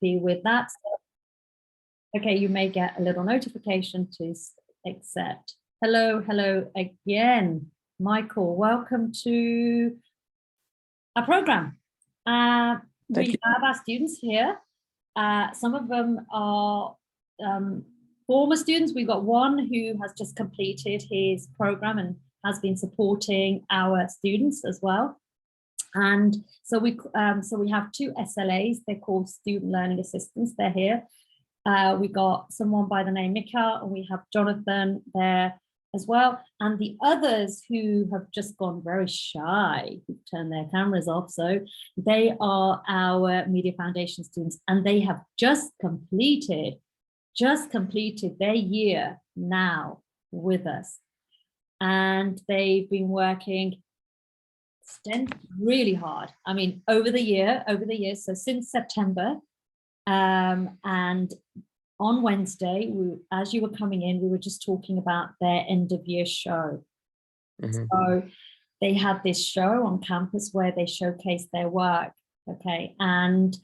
happy with that. So, okay, you may get a little notification to accept. Hello again, Michael. Welcome to our program. We have our students here. Some of them are former students. We've got one who has just completed his program and has been supporting our students as well. And so we have two SLAs. They're called student learning assistants. They're here. We got someone by the name Michal, and we have Jonathan there as well. And the others who have just gone very shy, who've turned their cameras off. So they are our Media Foundation students, and they have just completed their year now with us. And they've been working really hard. I mean, over the year, so since September, and on Wednesday, as you were coming in, we were just talking about their end of year show. So they had this show on campus where they showcased their work. Okay, and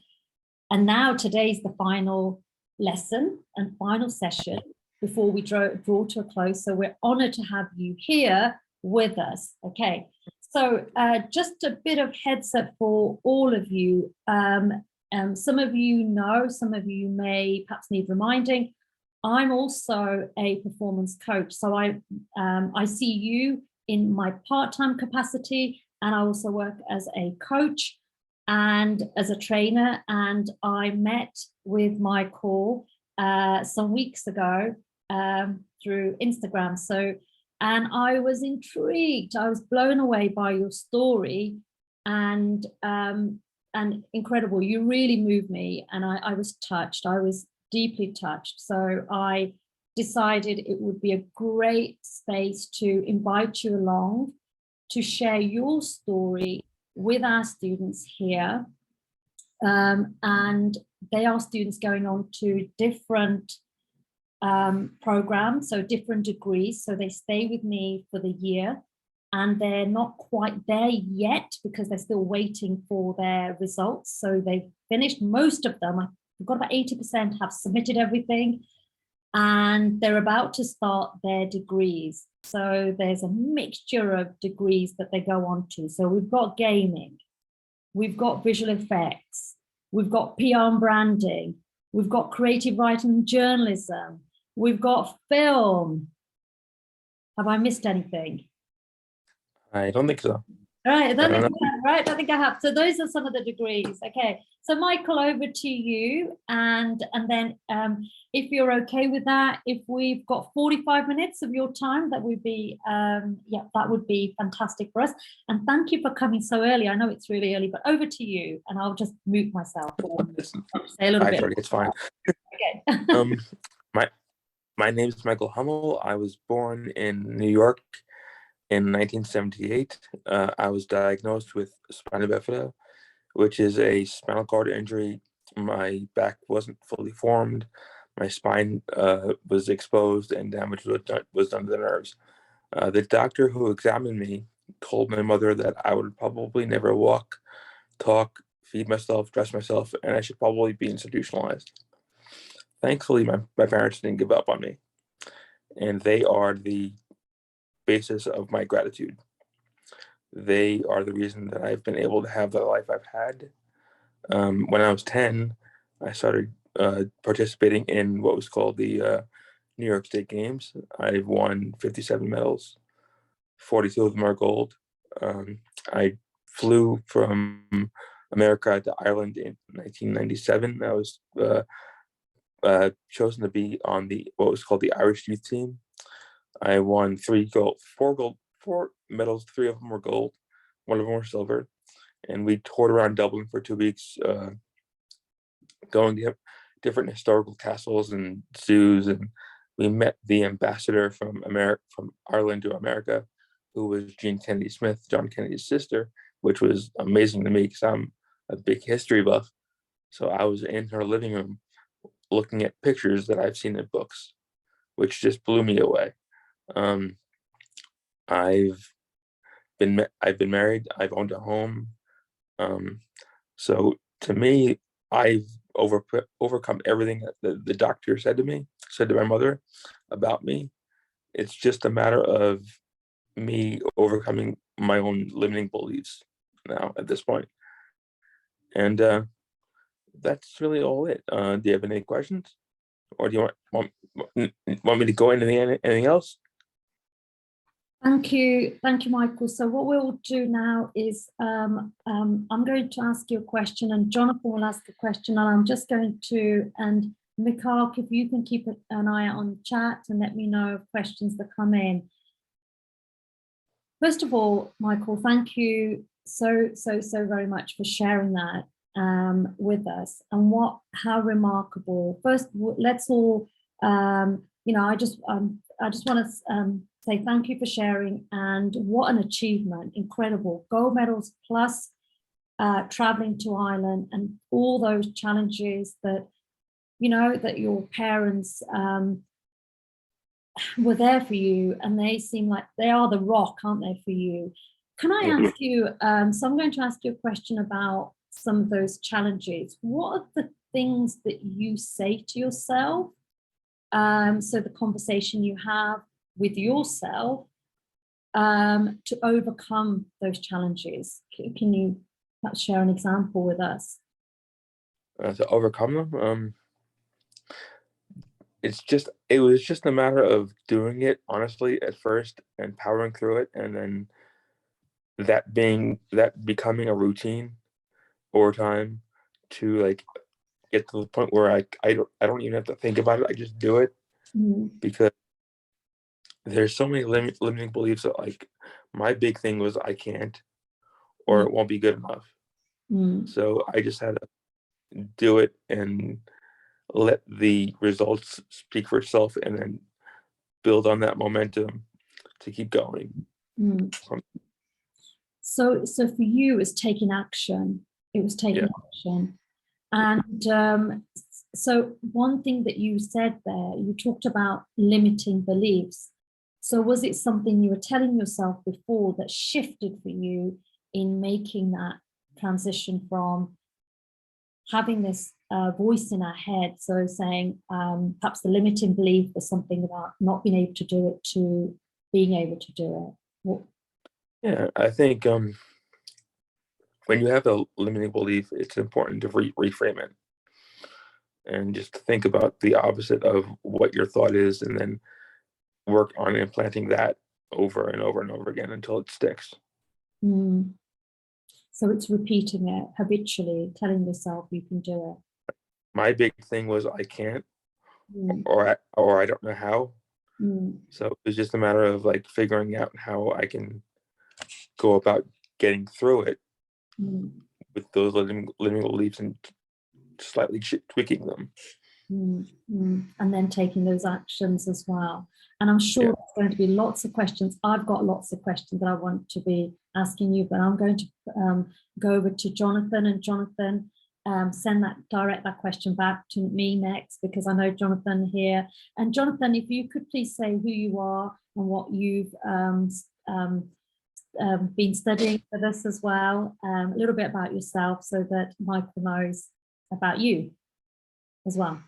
now today's the final lesson and final session before we draw to a close. So we're honored to have you here with us. Okay, so just a bit of heads up for all of you. Some of you know, some of you may perhaps need reminding. I'm also a performance coach, so I see you in my part-time capacity, and I also work as a coach and as a trainer. And I met with Michael some weeks ago through Instagram. And I was intrigued. I was blown away by your story, and incredible. You really moved me, and I was touched. I was deeply touched. So I decided it would be a great space to invite you along to share your story with our students here. And they are students going on to different programs, so different degrees. So they stay with me for the year. And they're not quite there yet because they're still waiting for their results. So they've finished most of them. I've got about 80% have submitted everything, and they're about to start their degrees. So there's a mixture of degrees that they go on to. So we've got gaming, we've got visual effects, we've got PR and branding, we've got creative writing and journalism, we've got film. Have I missed anything? I don't think so. Right, I don't think I have. So those are some of the degrees. Okay, so Michael, over to you, and then if you're okay with that, if we've got 45 minutes of your time, that would be that would be fantastic for us. And thank you for coming so early. I know it's really early, but over to you, and I'll just mute myself. Say a little bit. It's fine. Okay. My name is Michal Humel. I was born in New York in 1978. I was diagnosed with spina bifida, which is a spinal cord injury. My back wasn't fully formed. My spine was exposed, and damage was done to the nerves. The doctor who examined me told my mother that I would probably never walk, talk, feed myself, dress myself, and I should probably be institutionalized. Thankfully, my parents didn't give up on me, and they are the basis of my gratitude. They are the reason that I've been able to have the life I've had. When I was 10, I started participating in what was called the New York State Games. I've won 57 medals, 42 of them are gold. I flew from America to Ireland in 1997. I was chosen to be on what was called the Irish youth team. I won four medals. 3 of them were gold, 1 of them were silver, and we toured around Dublin for 2 weeks, going to different historical castles and zoos, and we met the ambassador from Ireland to America, who was Jean Kennedy Smith, John Kennedy's sister, which was amazing to me because I'm a big history buff. So I was in her living room looking at pictures that I've seen in books, which just blew me away. I've been married. I've owned a home. So to me, I've overcome everything that the doctor said to my mother about me. It's just a matter of me overcoming my own limiting beliefs now at this point. And that's really all it. Do you have any questions? Or do you want me to go into anything else? Thank you, Michael. So what we'll do now is I'm going to ask you a question, and Jonathan will ask a question, and I'm just going to, and Michal, if you can keep an eye out on the chat and let me know of questions that come in. First of all, Michael, thank you so very much for sharing that with us, and how remarkable. First, let's all, I just want to say thank you for sharing, and what an achievement, incredible. Gold medals plus traveling to Ireland and all those challenges that, that your parents were there for you, and they seem like they are the rock, aren't they, for you? Can I ask you, so I'm going to ask you a question about some of those challenges. What are the things that you say to yourself? So the conversation you have with yourself to overcome those challenges. Can you perhaps share an example with us? To overcome them? It was just a matter of doing it honestly at first and powering through it, and then that becoming a routine over time to like get to the point where I don't even have to think about it. I just do it because there's so many limiting beliefs that, like, my big thing was I can't, or it won't be good enough. So I just had to do it and let the results speak for itself, and then build on that momentum to keep going. So for you, it's taking action. It was taking action. And so one thing that you said there, you talked about limiting beliefs. So was it something you were telling yourself before that shifted for you in making that transition from having this voice in our head, so saying perhaps the limiting belief was something about not being able to do it, to being able to do it? Yeah, I think when you have a limiting belief, it's important to reframe it and just think about the opposite of what your thought is, and then work on implanting that over and over and over again until it sticks. So it's repeating it habitually, telling yourself you can do it. My big thing was I can't, or I don't know how. So it was just a matter of like figuring out how I can go about getting through it with those limiting beliefs and slightly tweaking them. And then taking those actions as well. And I'm sure there's going to be lots of questions. I've got lots of questions that I want to be asking you, but I'm going to go over to Jonathan, and Jonathan, direct that question back to me next, because I know Jonathan here. And Jonathan, if you could please say who you are and what you've been studying with us as well, a little bit about yourself, so that Michael knows about you as well.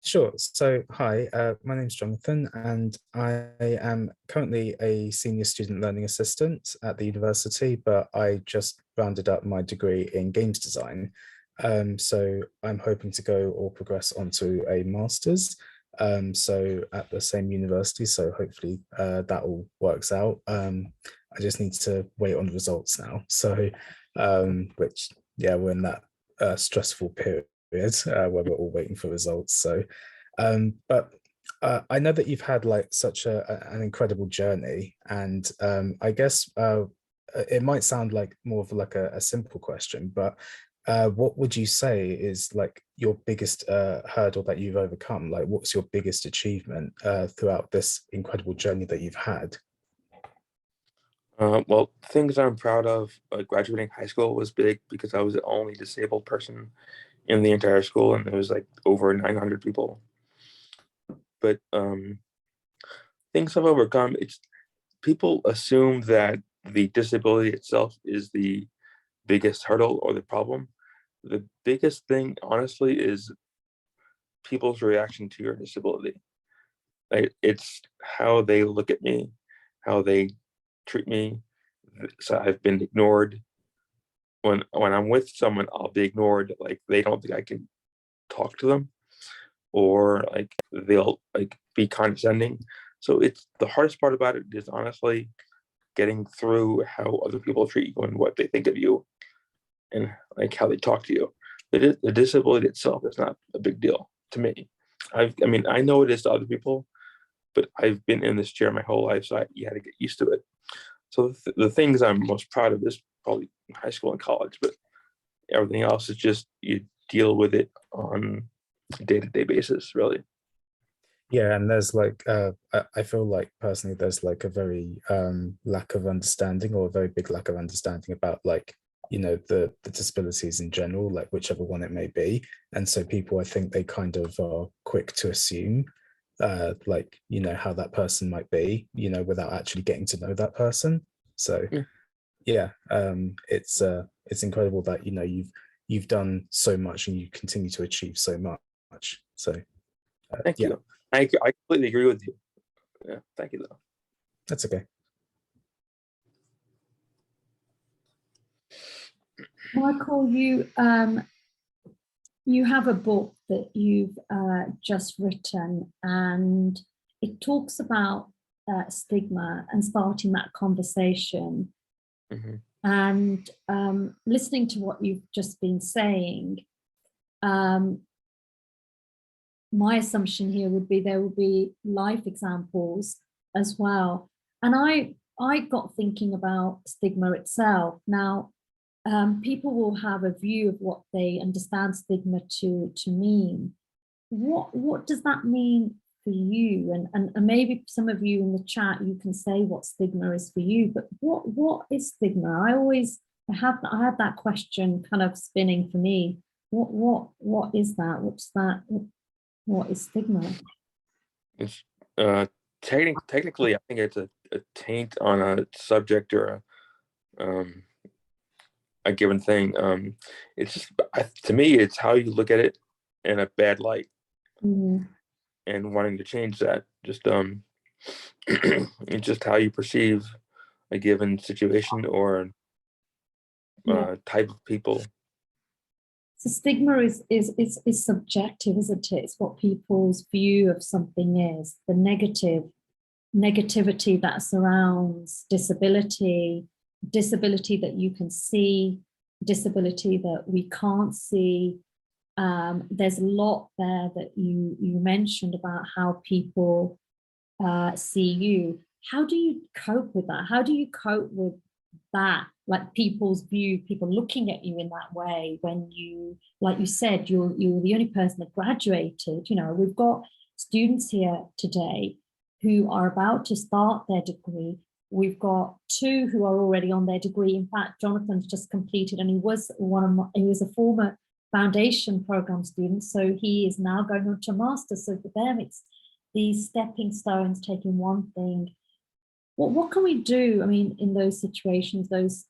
Sure. So, hi, my name's Jonathan, and I am currently a senior student learning assistant at the university, but I just rounded up my degree in games design. So I'm hoping to go or progress onto a master's, so at the same university. So hopefully that all works out. I just need to wait on the results now. So, which, we're in that stressful period where we're all waiting for results. So, but I know that you've had like such an incredible journey, and I guess it might sound like more of like a simple question, but what would you say is like your biggest hurdle that you've overcome? Like, what's your biggest achievement throughout this incredible journey that you've had? Well, things I'm proud of, graduating high school was big because I was the only disabled person in the entire school, and there was like over 900 people. But things I've overcome, people assume that the disability itself is the biggest hurdle or the problem, The biggest thing, honestly, is people's reaction to your disability. It's how they look at me, how they treat me. So I've been ignored. When I'm with someone, I'll be ignored. Like they don't think I can talk to them, or like they'll like be condescending. So it's the hardest part about it is honestly getting through how other people treat you and what they think of you, and like how they talk to you. The disability itself is not a big deal to me. I mean, I know it is to other people, but I've been in this chair my whole life, so you had to get used to it. So the things I'm most proud of is probably high school and college, but everything else is just you deal with it on a day-to-day basis, really. Yeah, and there's like I feel like personally there's like a very lack of understanding, or a very big lack of understanding about like, you know, the disabilities in general, like whichever one it may be. And so people, I think they kind of are quick to assume like, you know, how that person might be, you know, without actually getting to know that person. So yeah, it's incredible that, you know, you've done so much and you continue to achieve so much. So Thank yeah, you. I completely agree with you. Yeah, thank you though. that's okay. Michael, you have a book that you've just written, and it talks about stigma and starting that conversation. Mm-hmm. And listening to what you've just been saying, my assumption here would be there will be life examples as well. And I got thinking about stigma itself. Now, people will have a view of what they understand stigma to mean. What does that mean for you? And maybe some of you in the chat, you can say what stigma is for you, but what is stigma? I had that question kind of spinning for me. What is that? What's that? What is stigma? It's technically, I think it's a taint on a subject or a given thing. It's just, to me, it's how you look at it in a bad light, and wanting to change that. Just it's just how you perceive a given situation or type of people. So stigma is subjective, isn't it? It's what people's view of something is, the negativity that surrounds disability that you can see, disability that we can't see. There's a lot there that you mentioned about how people see you. How do you cope with that? How do you cope with that, like people's view, people looking at you in that way when you, like you said, you're the only person that graduated. You know, we've got students here today who are about to start their degree. We've got two who are already on their degree. In fact, Jonathan's just completed, and he was a former foundation program student, so he is now going on to master. So for them, it's these stepping stones, taking one thing. What can we do? I mean, in those situations, those,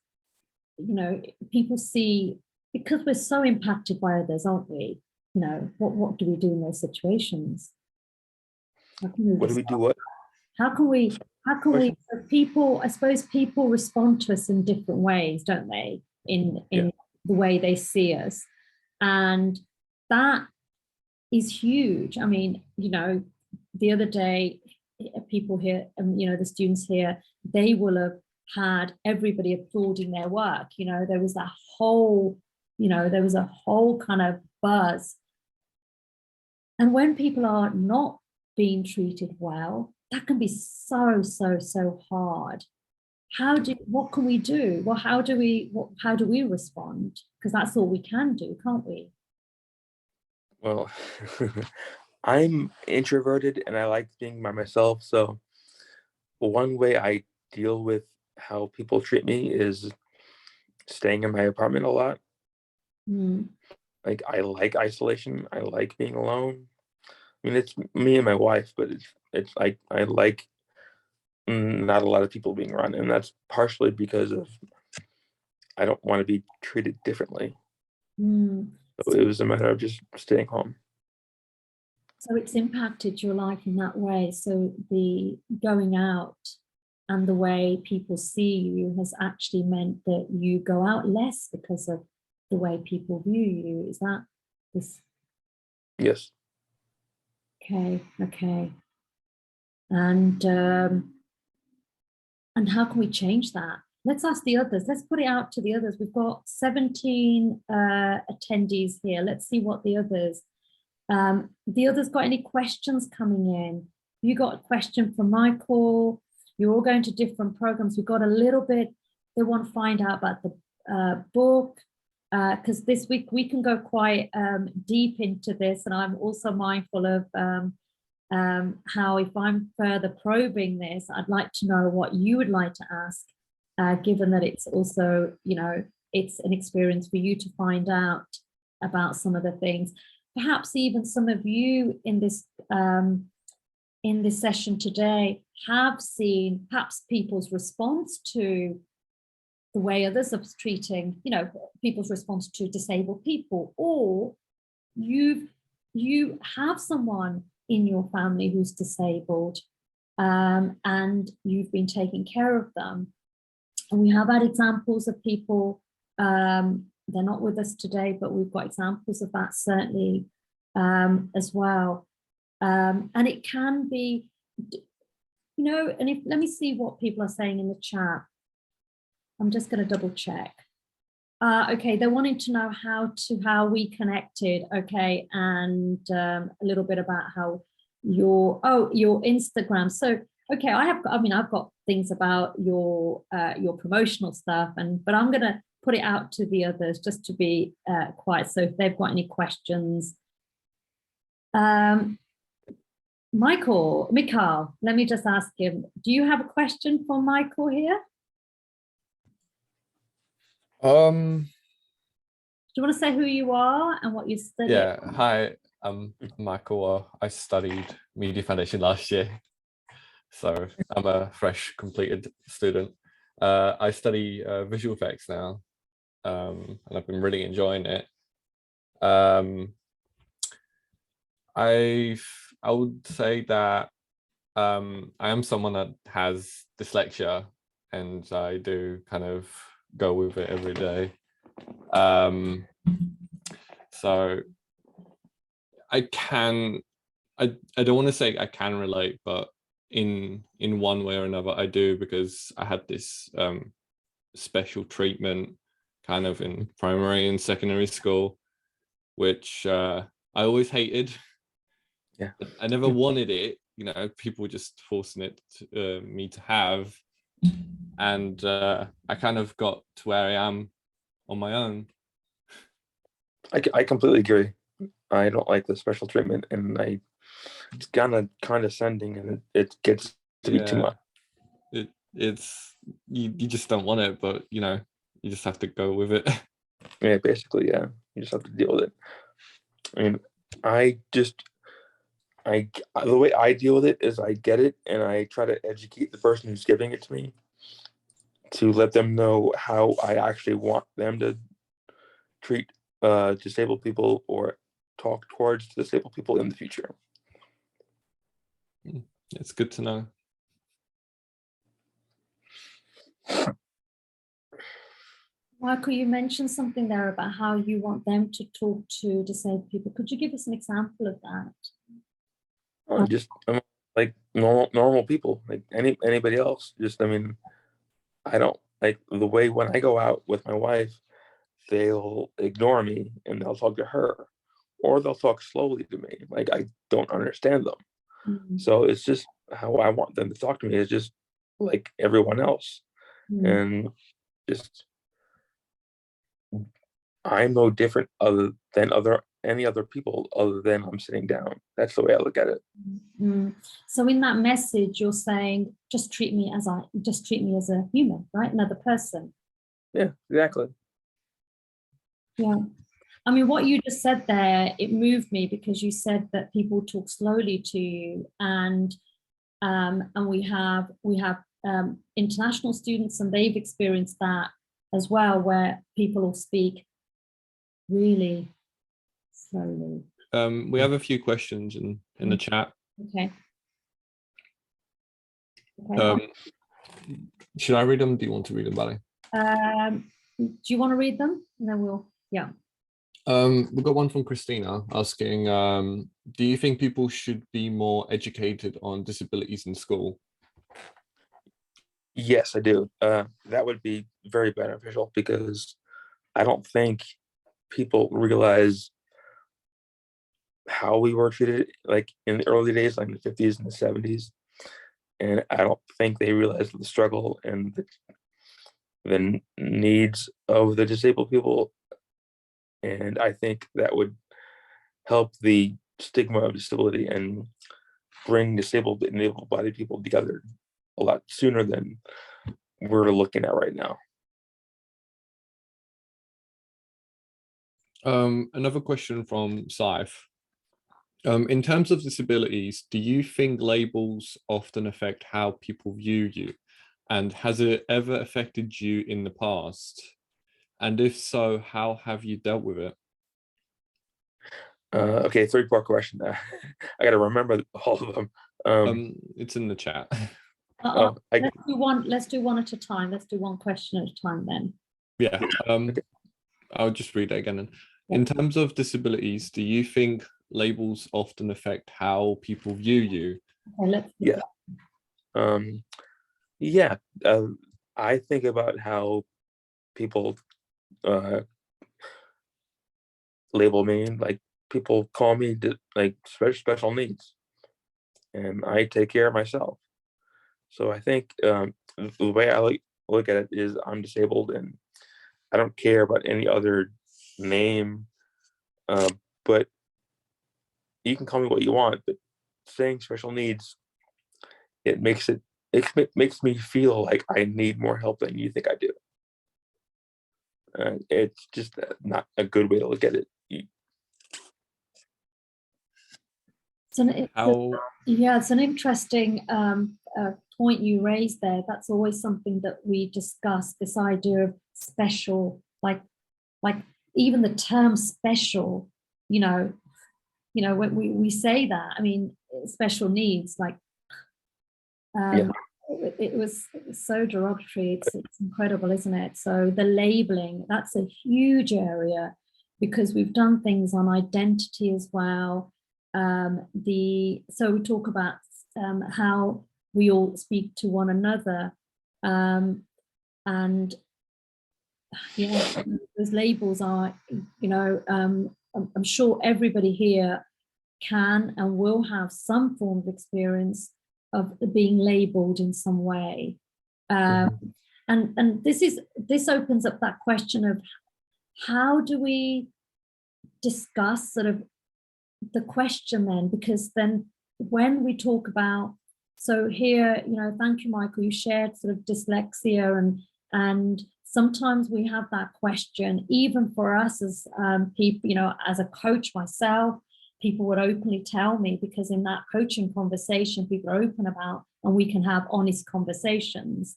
you know, people see, because we're so impacted by others, aren't we? You know, what do we do in those situations? What do we do? What? How can we, people, I suppose people respond to us in different ways, don't they? In the way they see us. And that is huge. I mean, you know, the other day, people here, you know, the students here, they will have had everybody applauding their work. You know, there was that whole, you know, there was a whole kind of buzz. And when people are not being treated well, that can be so hard. What can we do? Well, how do we respond? Because that's all we can do, can't we? Well, I'm introverted and I like being by myself. So one way I deal with how people treat me is staying in my apartment a lot. Like I like isolation. I like being alone. I mean, it's me and my wife, but it's like I like not a lot of people being around, and that's partially because of I don't want to be treated differently. So it was a matter of just staying home. So it's impacted your life in that way. So the going out and the way people see you has actually meant that you go out less because of the way people view you. Is that this? Yes. Okay. And how can we change that? Let's ask the others. Let's put it out to the others. We've got 17 attendees here. Let's see what the others got any questions coming in. You got a question from Michael. You're all going to different programs. We've got a little bit, they want to find out about the book, because this week we can go quite deep into this, and I'm also mindful of how, if I'm further probing this, I'd like to know what you would like to ask, given that it's also, you know, it's an experience for you to find out about some of the things. Perhaps even some of you in this session today have seen perhaps people's response to the way others are treating, you know, people's response to disabled people, or you have someone in your family who's disabled, and you've been taking care of them. And we have had examples of people, they're not with us today, but we've got examples of that certainly as well. And it can be, you know, and let me see what people are saying in the chat. I'm just going to double check. Okay, they're wanting to know how we connected. Okay, and a little bit about how your Instagram. So okay, I've got things about your promotional stuff, but I'm going to put it out to the others just to be quiet. So if they've got any questions. Michal, let me just ask him, do you have a question for Michael here? Do you want to say who you are and what you study? Yeah, hi, I'm Michael. I studied Media Foundation last year, so I'm a fresh completed student. I study visual effects now, and I've been really enjoying it. I would say that I am someone that has dyslexia, and I do kind of go with it every day. So I don't want to say I can relate, but in one way or another I do, because I had this special treatment kind of in primary and secondary school, which I always hated. Yeah, I never wanted it, you know, people were just forcing it to, me to have, and I kind of got to where I am on my own. I completely agree. I don't like the special treatment, and it's kind of condescending, and it gets to be too much. It's you just don't want it, but you know, you just have to go with it. Yeah, basically, yeah. You just have to deal with it. I mean, the way I deal with it is I get it, and I try to educate the person who's giving it to me to let them know how I actually want them to treat disabled people or talk towards disabled people in the future. It's good to know. Michael, you mentioned something there about how you want them to talk to disabled people. Could you give us an example of that? Just like normal people, like anybody else. Just, I mean, I don't like the way when I go out with my wife, they'll ignore me and they'll talk to her, or they'll talk slowly to me. Like I don't understand them. Mm-hmm. So it's just how I want them to talk to me is just like everyone else. Mm-hmm. And just I'm no different than any other people other than I'm sitting down. That's the way I look at it. Mm-hmm. So in that message, you're saying, just treat me as a human, right? Another person. Yeah, exactly. Yeah. I mean, what you just said there, it moved me, because you said that people talk slowly to you, and we have international students, and they've experienced that as well, where people will speak really slowly. We have a few questions in the chat. Okay. Okay. Should I read them? Do you want to read them, Bally? Do you want to read them? And then we'll, yeah. We've got one from Christina asking, do you think people should be more educated on disabilities in school? Yes, I do. That would be very beneficial because I don't think people realize how we were treated like in the early days, like in the 50s and the 70s. And I don't think they realize the struggle and the needs of the disabled people. And I think that would help the stigma of disability and bring disabled and able-bodied people together a lot sooner than we're looking at right now. Another question from Saif. In terms of disabilities, do you think labels often affect how people view you? And has it ever affected you in the past? And if so, how have you dealt with it? Okay, 3-part question. I got to remember all of them. It's in the chat. Let's do one at a time. Let's do one question at a time then. Yeah. Okay. I'll just read it again. Then. In terms of disabilities, do you think labels often affect how people view you? Okay, yeah. I think about how people label me, like people call me like special needs, and I take care of myself. So I think the way I look at it is I'm disabled and I don't care about any other name, but you can call me what you want, but saying special needs, it makes me feel like I need more help than you think I do. It's just not a good way to look at it. It's an interesting point you raised there. That's always something that we discuss, this idea of special, like even the term special, when we say that, I mean, special needs, like it was so derogatory. It's incredible, isn't it? So the labeling, that's a huge area because we've done things on identity as well. So we talk about how we all speak to one another, and yeah, those labels are, I'm sure everybody here can and will have some form of experience of being labeled in some way, and this opens up that question of how do we discuss sort of the question then, because then when we talk about, so here, thank you, Michael, you shared sort of dyslexia, and sometimes we have that question, even for us as people, as a coach myself, people would openly tell me, because in that coaching conversation, people are open about, and we can have honest conversations.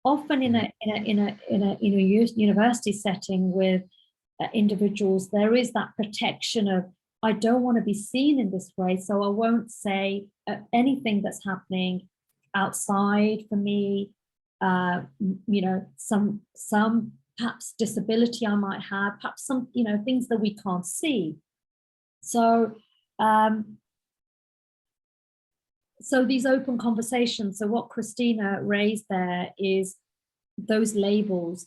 Often in a university setting with individuals, there is that protection of, I don't want to be seen in this way, so I won't say anything that's happening outside for me. Some perhaps disability I might have, perhaps some things that we can't see. So these open conversations. So what Christina raised there is those labels.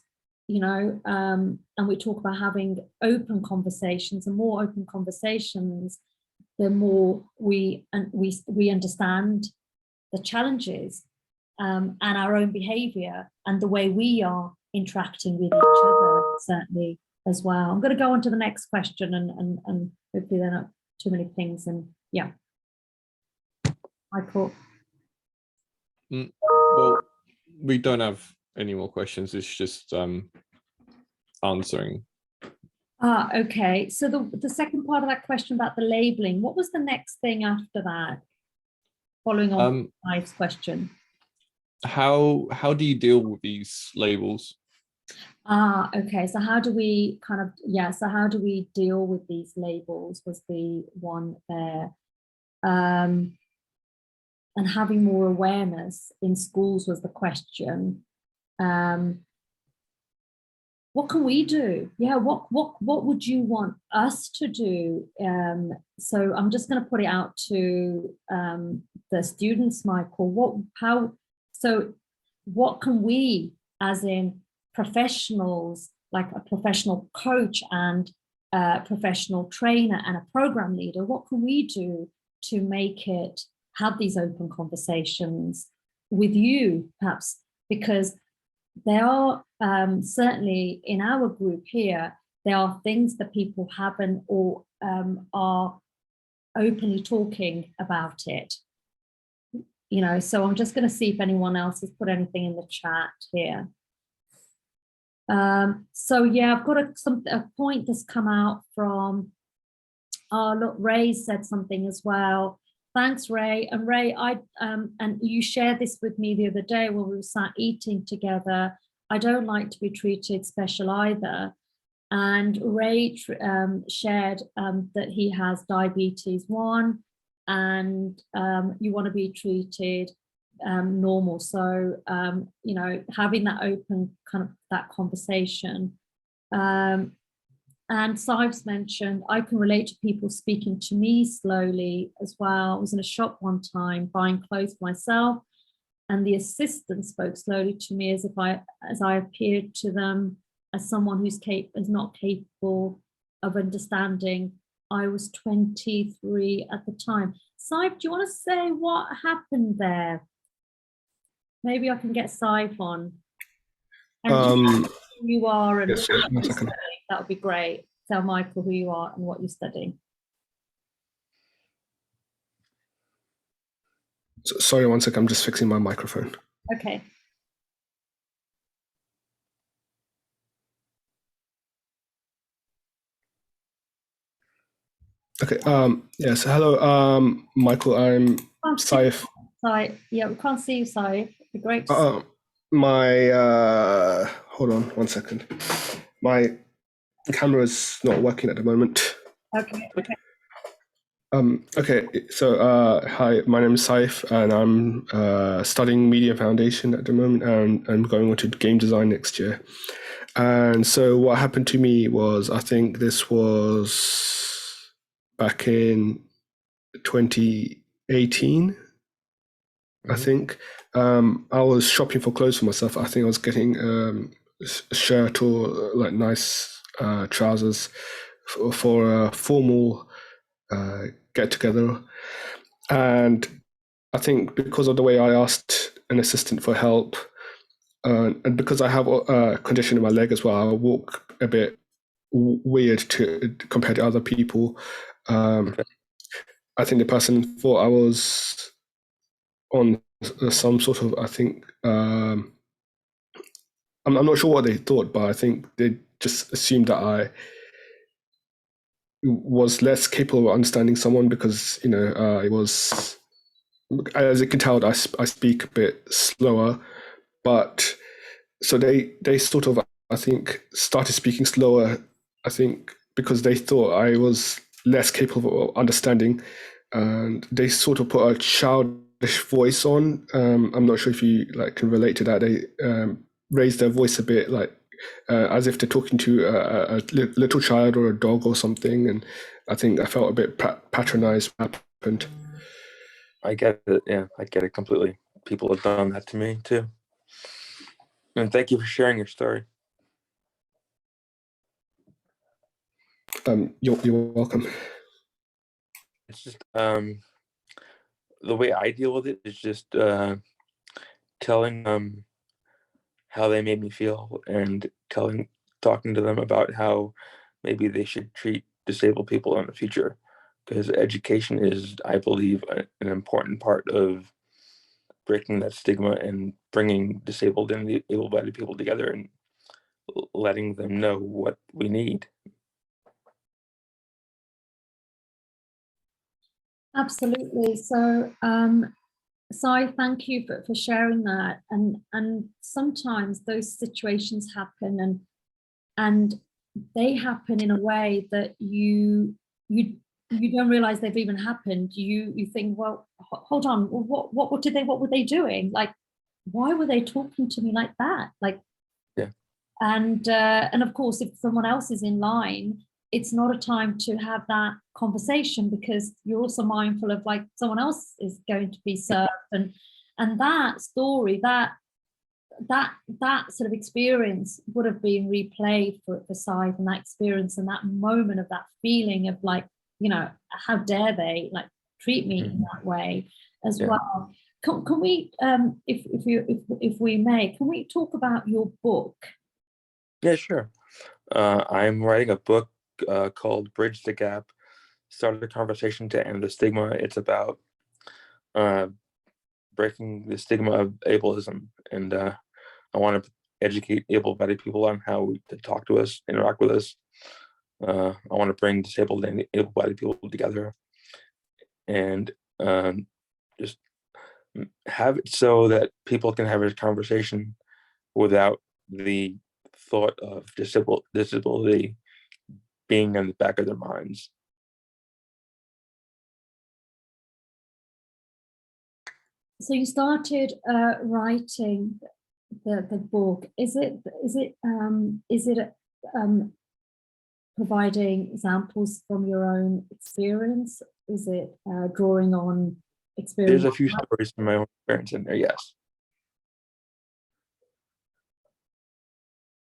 And we talk about having open conversations, and more open conversations, the more we understand the challenges and our own behavior and the way we are interacting with each other, certainly as well. I'm going to go on to the next question, and hopefully there are not too many things. And yeah, Michael. Well, we don't have any more questions. It's just answering. Okay. So the second part of that question about the labeling, what was the next thing after that? Following on Ive's question. How do you deal with these labels? Okay. So how do we so how do we deal with these labels was the one there. And having more awareness in schools was the question. What can we do? Yeah, what would you want us to do? So I'm just going to put it out to the students, Michael. What can we, as in professionals, like a professional coach and a professional trainer and a program leader, what can we do to make it have these open conversations with you, perhaps? Because there are certainly in our group here, there are things that people haven't or are openly talking about it. You know, so I'm just going to see if anyone else has put anything in the chat here. So yeah, I've got a point that's come out from, oh look, Ray said something as well. Thanks, Ray. And Ray, and you shared this with me the other day when we were sat eating together. I don't like to be treated special either. And Ray shared that he has diabetes 1 and you want to be treated normal. So, you know, having that open kind of that conversation. And Sives mentioned, I can relate to people speaking to me slowly as well. I was in a shop one time buying clothes for myself, and the assistant spoke slowly to me as I appeared to them as someone who's not capable of understanding. I was 23 at the time. Sive, do you want to say what happened there? Maybe I can get Sive on. And who you are and yes, what you're studying, that would be great. Tell Michael who you are and what you're studying. Sorry, one sec, I'm just fixing my microphone. Okay. Okay, yes, hello, Michael, I'm Saif. Yeah, we can't see you, Saif. It'd be great to see. Hold on 1 second. My camera's not working at the moment. Okay. Okay, so hi, my name is Saif, and I'm studying Media Foundation at the moment, and I'm going on to game design next year. And so what happened to me was, I think this was back in 2018, I think. I was shopping for clothes for myself. I think I was getting a shirt or like nice trousers for a formal get together. And I think because of the way I asked an assistant for help, and because I have a condition in my leg as well, I walk a bit weird compared to other people. I think the person thought I was on some sort of, I think, I'm not sure what they thought, but I think they just assumed that I was less capable of understanding someone because, you know, it was, as you can tell, I speak a bit slower, but so they sort of, I think, started speaking slower, I think, because they thought I was less capable of understanding, and they sort of put a childish voice on. I'm not sure if you like can relate to that. They raised their voice a bit, like as if they're talking to a little child or a dog or something, and I think I felt a bit patronized when that happened. I get it. Yeah, I get it completely. People have done that to me too. And thank you for sharing your story. You're welcome. It's just the way I deal with it is just telling them how they made me feel and talking to them about how maybe they should treat disabled people in the future, because education is, I believe, an important part of breaking that stigma and bringing disabled and able-bodied people together and letting them know what we need. Absolutely. So Sai, thank you for sharing that. And sometimes those situations happen, and they happen in a way that you don't realize they've even happened. You think, well, hold on, what were they doing? Like, why were they talking to me like that? Like, yeah. And of course, if someone else is in line, it's not a time to have that conversation, because you're also mindful of, like, someone else is going to be served, and that story, that sort of experience would have been replayed for Scythe, and that experience and that moment of that feeling of, like, how dare they, like, treat me in that way as well. Can we, if we may, can we talk about your book? Yeah, sure. I'm writing a book called Bridge the Gap, Start a Conversation to End the Stigma. It's about breaking the stigma of ableism, and I want to educate able-bodied people on how to talk to us, interact with us. I want to bring disabled and able-bodied people together, and just have it so that people can have a conversation without the thought of disability being in the back of their minds. So you started writing the book. Is it providing examples from your own experience? Is it drawing on experience? There's a few stories from my own experience in there, yes.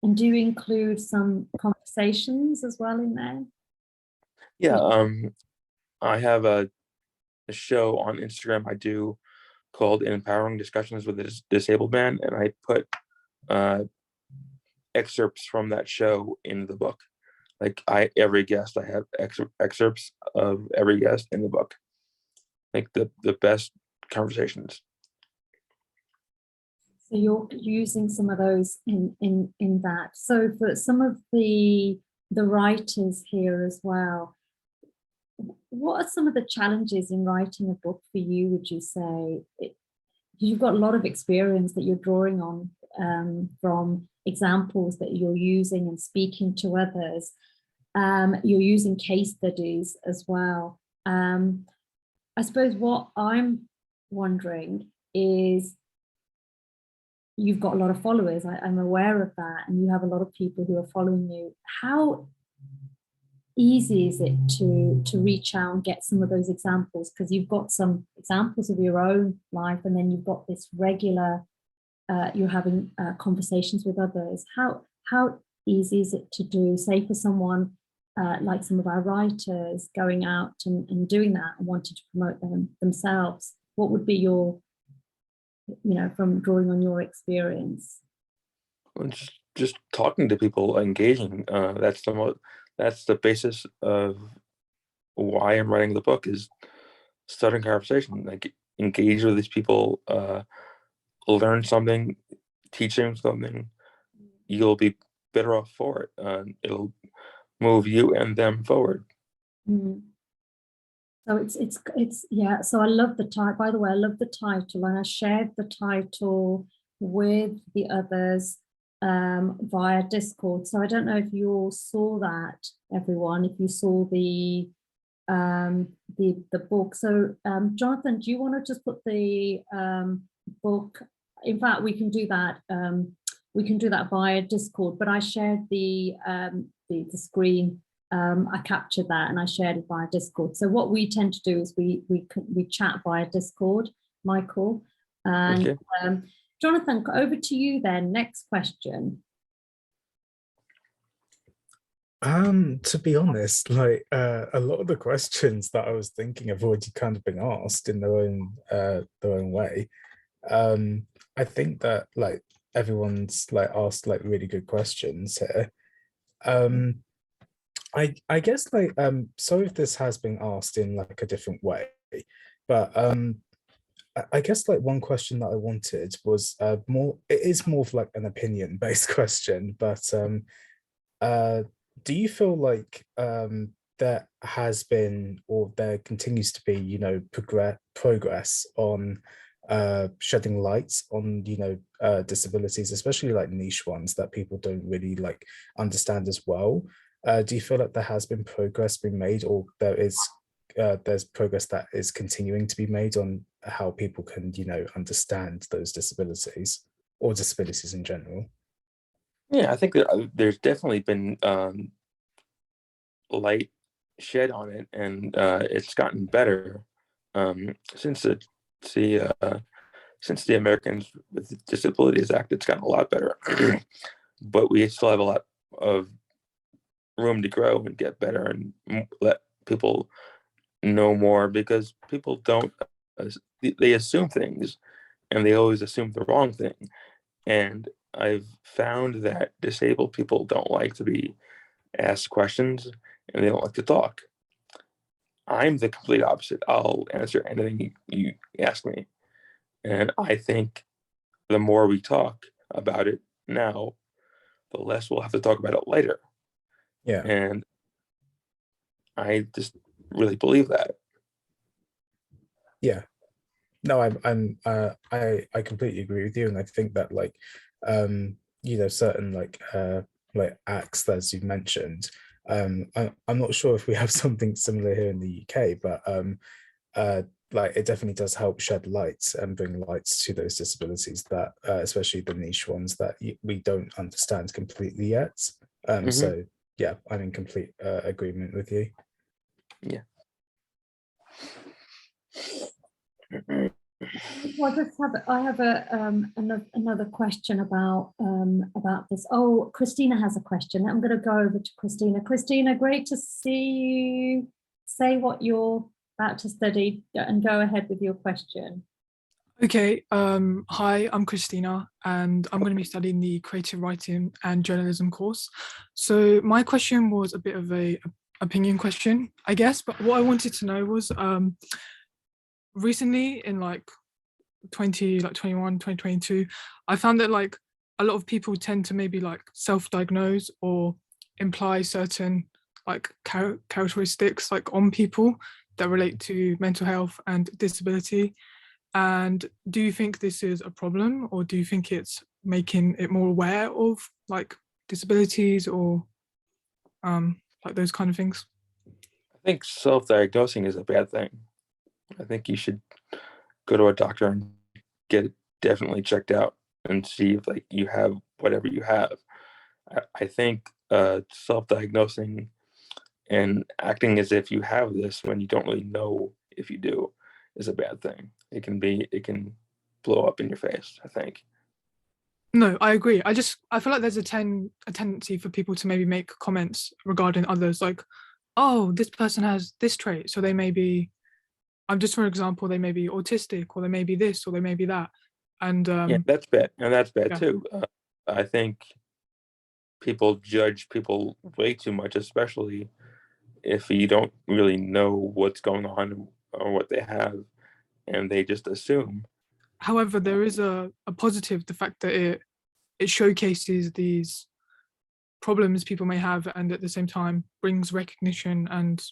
And do you include some conversations as well in there? Yeah, I have a show on Instagram I do called Empowering Discussions with a Disabled Man, and I put excerpts from that show in the book. Like every guest, I have excerpts of every guest in the book, like the best conversations. So you're using some of those in that. So for some of the writers here as well, what are some of the challenges in writing a book for you, would you say? You've got a lot of experience that you're drawing on from examples that you're using and speaking to others. You're using case studies as well. I suppose what I'm wondering is, you've got a lot of followers, I'm aware of that, and you have a lot of people who are following you. How easy is it to reach out and get some of those examples? Because you've got some examples of your own life, and then you've got this regular, you're having conversations with others. How easy is it to do, say, for someone like some of our writers going out and doing that and wanting to promote themselves? What would be your, from drawing on your experience? Just talking to people, engaging. That's the basis of why I'm writing the book, is starting conversation. Like, engage with these people, learn something, teach them something. You'll be better off for it. It'll move you and them forward. Mm. So it's yeah. So I love the title. By the way, I love the title, and I shared the title with the others via Discord. So I don't know if you all saw that, everyone. If you saw the book. So Jonathan, do you want to just put the book? In fact, we can do that. We can do that via Discord. But I shared the screen. I captured that and I shared it via Discord. So what we tend to do is we chat via Discord, Michael. And okay. Jonathan, over to you then. Next question. To be honest, like a lot of the questions that I was thinking have already kind of been asked in their own way. I think that, like, everyone's like asked like really good questions here. I guess, like, so if this has been asked in like a different way, but I guess like one question that I wanted was more, it is more of like an opinion based question, but do you feel like there has been, or there continues to be, progress on shedding light on, disabilities, especially like niche ones that people don't really like understand as well. Do you feel like there has been progress being made, or there's progress that is continuing to be made on how people can, understand those disabilities or disabilities in general? Yeah, I think that there's definitely been light shed on it, and it's gotten better since since the Americans with Disabilities Act. It's gotten a lot better, but we still have a lot of room to grow and get better and let people know more, because people don't they assume things, and they always assume the wrong thing. And I've found that disabled people don't like to be asked questions, and they don't like to talk. I'm the complete opposite. I'll answer anything you ask me. And I think the more we talk about it now, the less we'll have to talk about it later. Yeah. And I just really believe that. Yeah. No, I completely agree with you, and I think that certain like acts as you've mentioned, I'm not sure if we have something similar here in the UK, but like it definitely does help shed light and bring lights to those disabilities that especially the niche ones that we don't understand completely yet. So yeah, I'm in complete agreement with you. Yeah. Well, I have another question about this. Oh, Christina has a question. I'm going to go over to Christina. Christina, great to see you. Say what you're about to study and go ahead with your question. Okay, hi, I'm Christina, and I'm going to be studying the creative writing and journalism course. So my question was a bit of a opinion question, I guess, but what I wanted to know was recently in like 2022, I found that like a lot of people tend to maybe like self-diagnose or imply certain like characteristics like on people that relate to mental health and disability. And do you think this is a problem, or do you think it's making it more aware of like disabilities or like those kind of things? I think self-diagnosing is a bad thing. I think you should go to a doctor and get it definitely checked out and see if like you have whatever you have. I think self-diagnosing and acting as if you have this when you don't really know if you do is a bad thing. It can blow up in your face, I think. No, I agree. I feel like there's a tendency for people to maybe make comments regarding others, like, oh, this person has this trait, so they may be, just for example, they may be autistic, or they may be this, or they may be that. And yeah, that's bad. And that's bad yeah. too. I think people judge people way too much, especially if you don't really know what's going on or what they have, and they just assume. However, there is a positive, the fact that it showcases these problems people may have, and at the same time brings recognition and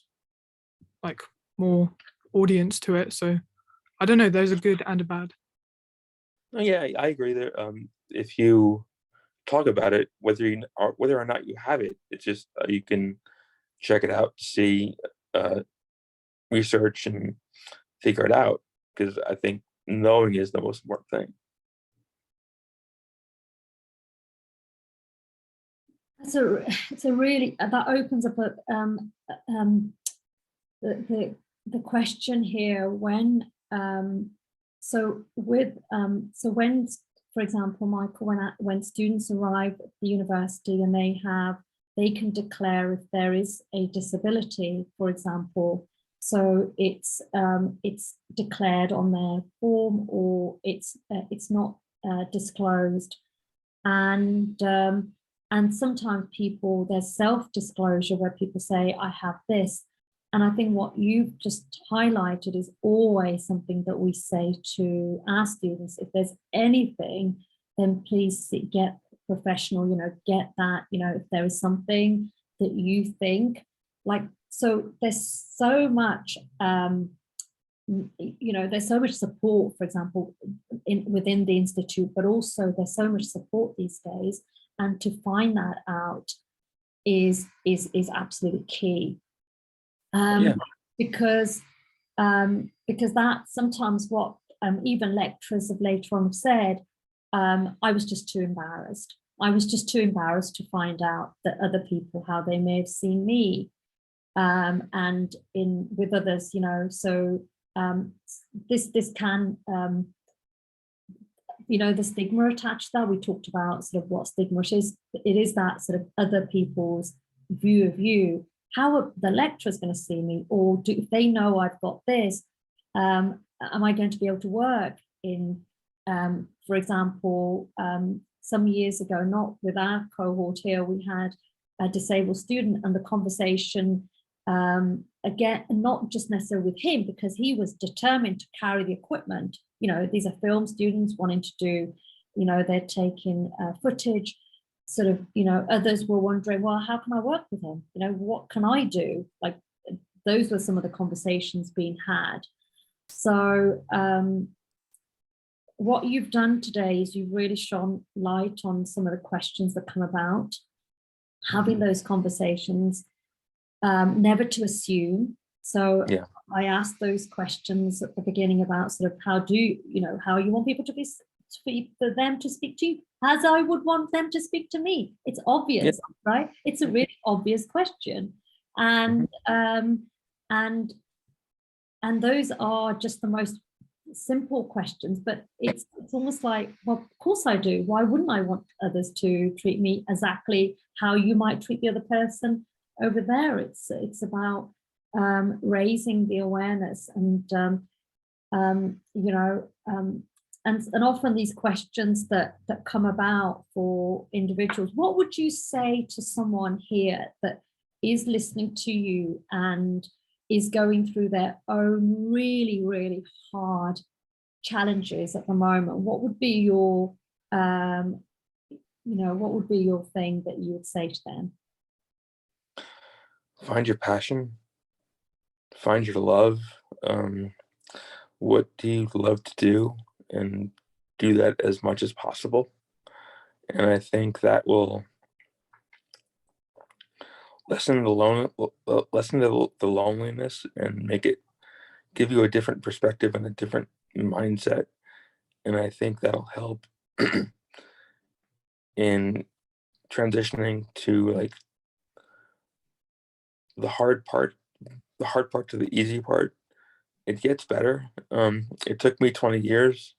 like more audience to it. So I don't know, there's a good and a bad. Oh, yeah, I agree there. If you talk about it, whether or not you have it, it's just you can check it out, see, research, and figure it out. Because I think knowing is the most important thing. It's a really, that opens up the question here when when, for example, Michael, when students arrive at the university and they can declare if there is a disability, for example. So it's declared on their form, or it's not disclosed, and sometimes there's self-disclosure where people say, I have this. And I think what you've just highlighted is always something that we say to our students. If there's anything, then please get professional, get that, if there is something that you think, like, so there's so much you know, there's so much support, for example, within the institute, but also there's so much support these days, and to find that out is absolutely key. Because that's sometimes what even lecturers of later on have said. I was just too embarrassed. I was just too embarrassed to find out that other people, how they may have seen me, and with others, you know. So this can, you know, the stigma attached there. We talked about sort of what stigma is. It is that sort of other people's view of you. How are the lecturers going to see me, or if they know I've got this, am I going to be able to work in, for example, some years ago, not with our cohort here, we had a disabled student, and the conversation, again, not just necessarily with him, because he was determined to carry the equipment. You know, these are film students wanting to do, you know, they're taking footage. Sort of, you know, others were wondering, well, how can I work with him? You know, what can I do? Like, those were some of the conversations being had. So what you've done today is you've really shone light on some of the questions that come about, having those conversations, never to assume. So yeah. I asked those questions at the beginning about sort of how you want people to be, for them to speak to you as I would want them to speak to me. It's obvious, right? It's a really obvious question. And and those are just the most simple questions, but it's almost like, well, of course I do. Why wouldn't I want others to treat me exactly how you might treat the other person over there? It's about raising the awareness, and you know, and often these questions that come about for individuals. What would you say to someone here that is listening to you and is going through their own really, really hard challenges at the moment? What would be your, you know, what would be your thing that you would say to them? Find your passion, find your love. What do you love to do, and do that as much as possible. And I think that will lessen the loneliness and give you a different perspective and a different mindset. And I think that'll help in transitioning to like the hard part to the easy part. It gets better. It took me 20 years,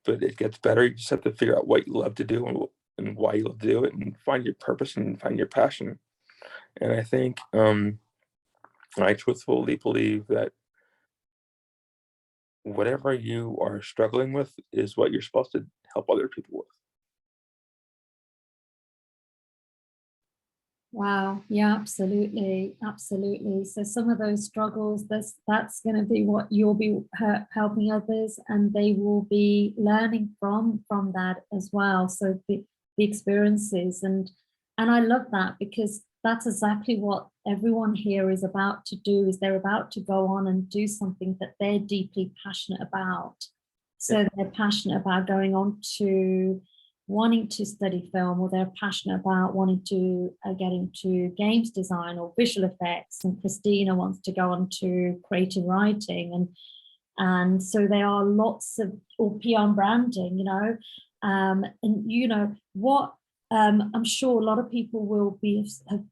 but it gets better. You just have to figure out what you love to do and why you love to do it, and find your purpose and find your passion. And I think I truthfully believe that whatever you are struggling with is what you're supposed to help other people with. Wow. Yeah, absolutely. Absolutely. So some of those struggles, that's going to be what you'll be helping others, and they will be learning from that as well. So the experiences, and I love that, because that's exactly what everyone here is about to do, is they're about to go on and do something that they're deeply passionate about. So they're passionate about going on to wanting to study film, or they're passionate about wanting to get into games design or visual effects, and Christina wants to go on to creative writing, and so there are lots of, or PR branding, you know, and you know what, I'm sure a lot of people would have,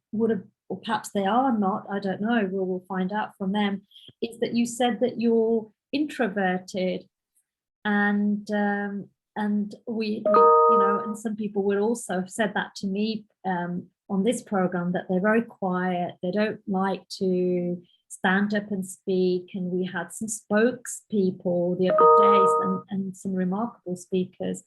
or perhaps they are not, I don't know, we'll find out from them, is that you said that you're introverted, and we you know, and some people would also have said that to me on this program, that they're very quiet, they don't like to stand up and speak. And we had some spokespeople the other days, and some remarkable speakers.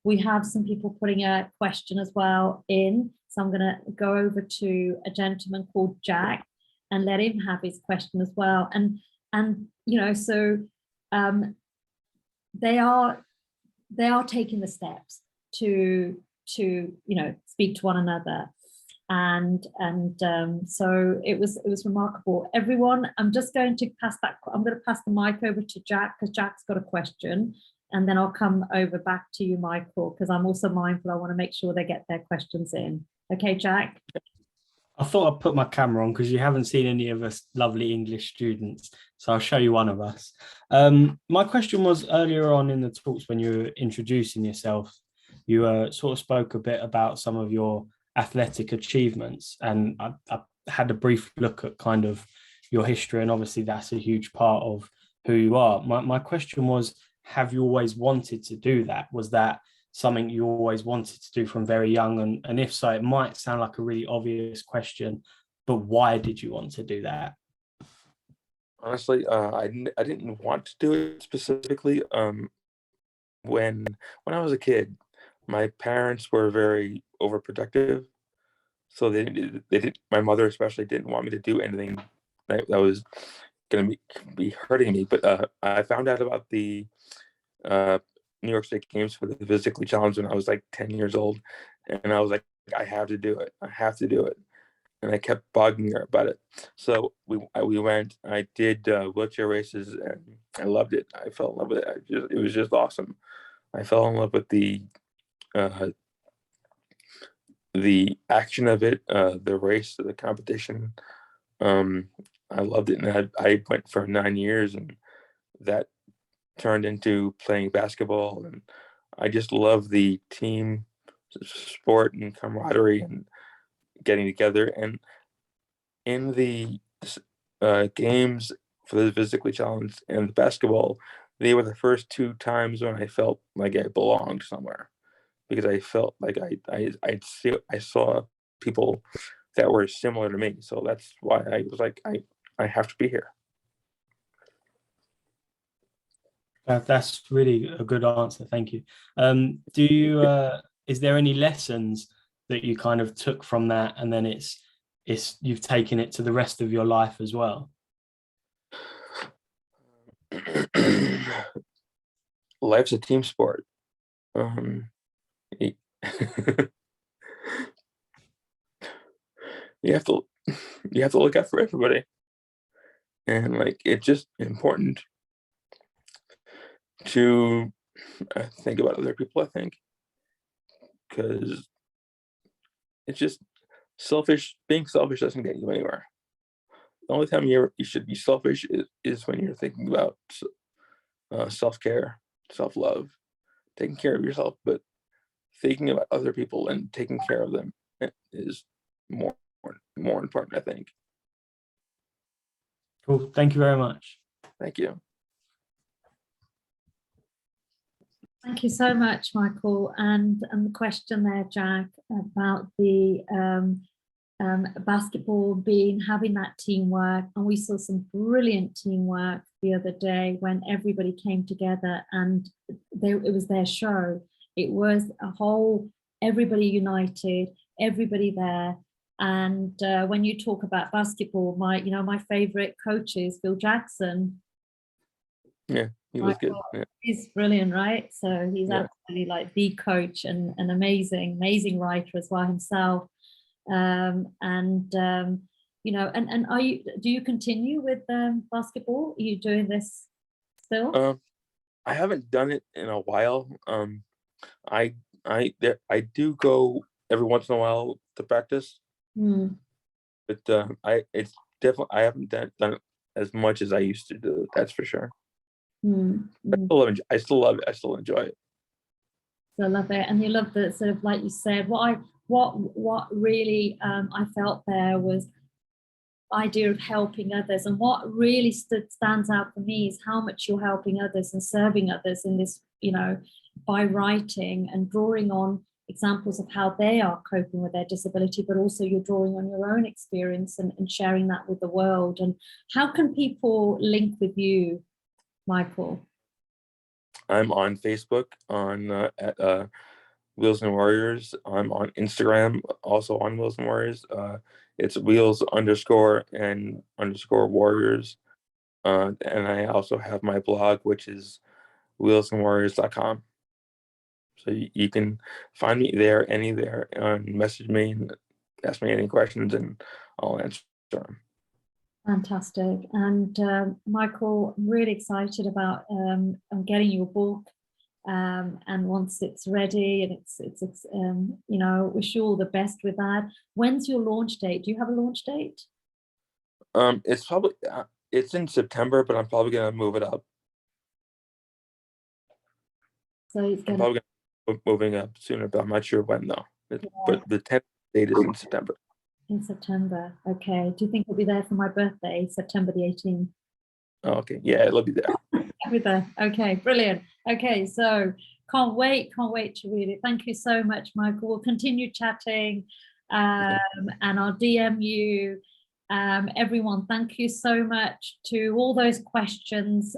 We have some people putting a question as well in, so I'm going to go over to a gentleman called Jack and let him have his question as well. And you know, so they are taking the steps to you know, speak to one another. So it was remarkable. Everyone, I'm just going to pass the mic over to Jack, because Jack's got a question, and then I'll come over back to you, Michael, because I'm also mindful I want to make sure they get their questions in. Okay, Jack? I thought I'd put my camera on because you haven't seen any of us lovely English students. So I'll show you one of us. My question was earlier on in the talks when you were introducing yourself, you sort of spoke a bit about some of your athletic achievements. And I had a brief look at kind of your history. And obviously that's a huge part of who you are. My question was, have you always wanted to do that? Was that something you always wanted to do from very young? And if so, it might sound like a really obvious question, but why did you want to do that? Honestly, I didn't want to do it specifically. When I was a kid, my parents were very overprotective, so they didn't. My mother especially didn't want me to do anything that was going to be hurting me. But I found out about the New York State Games for the physically challenged when I was like 10 years old, and I was like, I have to do it. I have to do it. And I kept bugging her about it. So we went. I did wheelchair races, and I loved it. I fell in love with it. It was just awesome. I fell in love with the action of it, the race, the competition. I loved it, and I went for 9 years, and that turned into playing basketball. And I just love the team sport and camaraderie and getting together. And in the games for the physically challenged and the basketball, they were the first 2 times when I felt like I belonged somewhere, because I felt like I saw people that were similar to me. So that's why I was like, I have to be here. That's really a good answer. Thank you. Is there any lessons that you kind of took from that, and then you've taken it to the rest of your life as well? Life's a team sport. You have to look out for everybody, and like it's just important to think about other people. I think because it's just selfish. Being selfish doesn't get you anywhere. The only time you should be selfish is when you're thinking about self-care, self-love, taking care of yourself. But thinking about other people and taking care of them is more important, I think. Cool. Thank you very much. Thank you. Thank you so much, Michael. And the question there, Jack, about the basketball having that teamwork. And we saw some brilliant teamwork the other day when everybody came together, and it was their show. It was everybody united, everybody there. And when you talk about basketball, my favorite coach is Phil Jackson. Yeah, he was good. Yeah. He's brilliant, right? So he's absolutely like the coach, and an amazing writer as well himself. Do you continue with basketball? Are you doing this still? I haven't done it in a while. I do go every once in a while to practice, but I haven't done it as much as I used to do. That's for sure. I still love it. I still enjoy it. So I love it, and you love the sort of, like you said, what really I felt there was the idea of helping others. And what really stands out for me is how much you're helping others and serving others in this, by writing and drawing on examples of how they are coping with their disability, but also you're drawing on your own experience and sharing that with the world. And how can people link with you, Michael? I'm on Facebook at Wheels and Warriors. I'm on Instagram, also on Wheels and Warriors. It's Wheels_and_Warriors. And I also have my blog, which is wheelsandwarriors.com. So you can find me there, anywhere, and message me, and ask me any questions and I'll answer them. Fantastic. And Michael, I'm really excited about getting your book. And once it's ready, and it's you know, wish you all the best with that. When's your launch date? Do you have a launch date? It's probably it's in September, but I'm probably gonna move it up. So it's I'm going probably gonna be moving up sooner, but I'm not sure when though. But the 10th date is in September. in September. Okay. Do you think it'll be there for my birthday, September the 18th? Oh, okay, yeah, it'll be there. With her. Okay, brilliant. Okay, so can't wait to read it. Thank you so much, Michael. We'll continue chatting, and I'll DM you. Everyone, thank you so much to all those questions.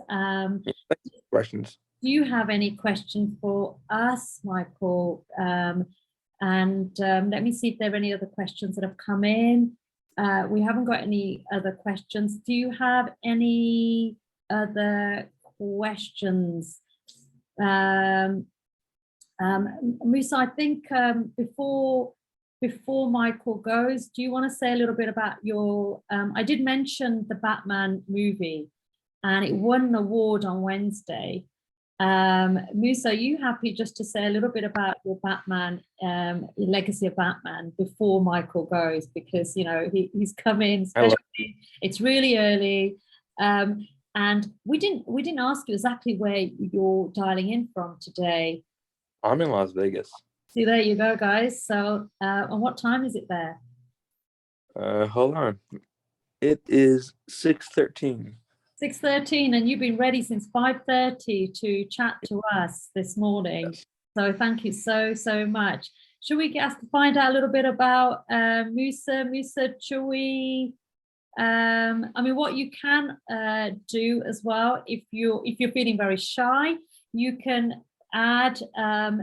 Questions? Do you have any questions for us, Michael? And let me see if there are any other questions that have come in. We haven't got any other questions. Do you have any other questions? Musa, I think before Michael goes, do you want to say a little bit about your, I did mention the Batman movie and it won an award on Wednesday. Musa, are you happy just to say a little bit about your Batman, legacy of Batman before Michael goes? Because, you know, he's come in, especially, it's really early. And we didn't ask you exactly where you're dialing in from today. I'm in Las Vegas. See, there you go, guys. So, and what time is it there? Hold on. It is 6:13. 6:13, and you've been ready since 5:30 to chat to us this morning. Yes. So thank you so much. Should we find out a little bit about Musa? Musa, should we? I mean, what you can do as well, if you're feeling very shy, you can add,